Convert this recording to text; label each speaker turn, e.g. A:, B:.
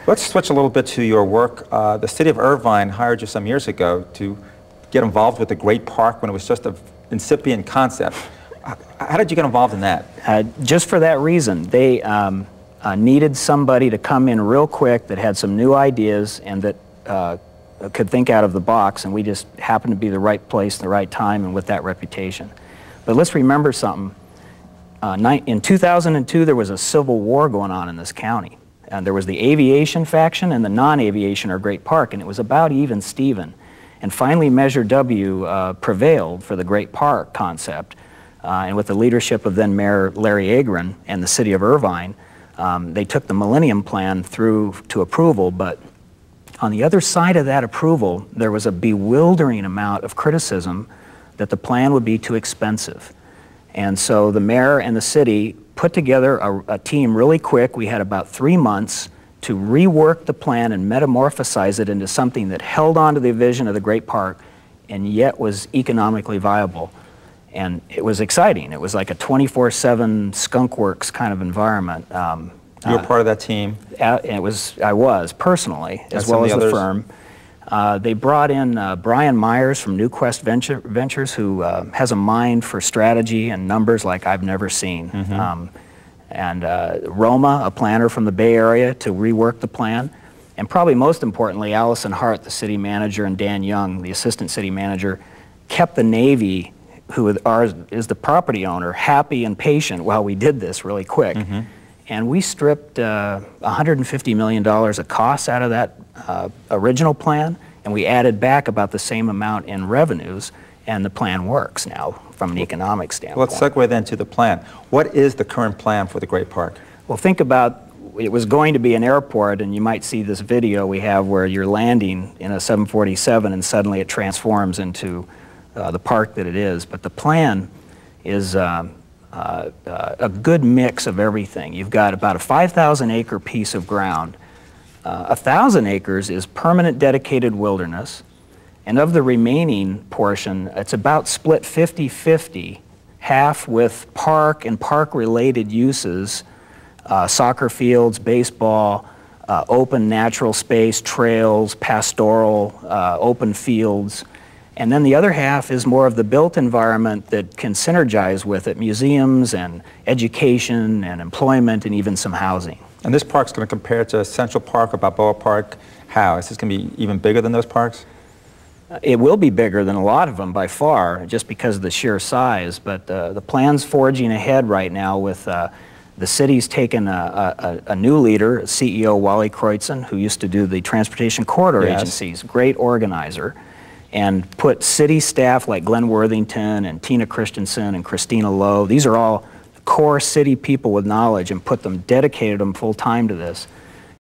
A: Let's switch a little bit to your work. The city of Irvine hired you some years ago to get involved with the Great Park when it was just an incipient concept. How did you get involved in that?
B: Just for that reason. They needed somebody to come in real quick that had some new ideas and that could think out of the box, and we just happened to be the right place, the right time, and with that reputation. But let's remember something. In 2002, there was a civil war going on in this county. And there was the aviation faction and the non-aviation or Great Park, and it was about even Steven. And finally, Measure W prevailed for the Great Park concept. And with the leadership of then Mayor Larry Agron and the city of Irvine, they took the Millennium Plan through to approval. But on the other side of that approval, there was a bewildering amount of criticism that the plan would be too expensive. And so the mayor and the city put together a team really quick. We had about 3 months to rework the plan and metamorphosize it into something that held on to the vision of the Great Park and yet was economically viable. And it was exciting. It was like a 24/7 skunkworks kind of environment.
A: You were part of that team?
B: I was personally, as well as the firm. They brought in Brian Myers from NewQuest Ventures, who has a mind for strategy and numbers like I've never seen. And Roma, a planner from the Bay Area, to rework the plan. And probably most importantly, Allison Hart, the city manager, and Dan Young, the assistant city manager, kept the Navy, who is the property owner, happy and patient while we did this really quick. And we stripped $150 million of costs out of that original plan, and we added back about the same amount in revenues, and the plan works now from an economic standpoint.
A: Let's segue then to the plan. What is the current plan for the Great Park?
B: Well, think about, it was going to be an airport, and you might see this video we have where you're landing in a 747 and suddenly it transforms into the park that it is. But the plan is a good mix of everything. You've got about a 5,000 acre piece of ground. 1,000 acres is permanent dedicated wilderness, and of the remaining portion, it's about split 50-50, half with park and park-related uses, soccer fields, baseball, open natural space, trails, pastoral, open fields. And then the other half is more of the built environment that can synergize with it, museums and education and employment and even some housing.
A: And this park's going to compare to Central Park or Balboa Park. How? Is this going to be even bigger than those parks?
B: It will be bigger than a lot of them by far, just because of the sheer size. But the plan's forging ahead right now with the city's taken a new leader, CEO Wally Kreutzen, who used to do the transportation corridor agencies, great organizer, and put city staff like Glenn Worthington and Tina Christensen and Christina Lowe. These are all core city people with knowledge, and dedicated them full time to this.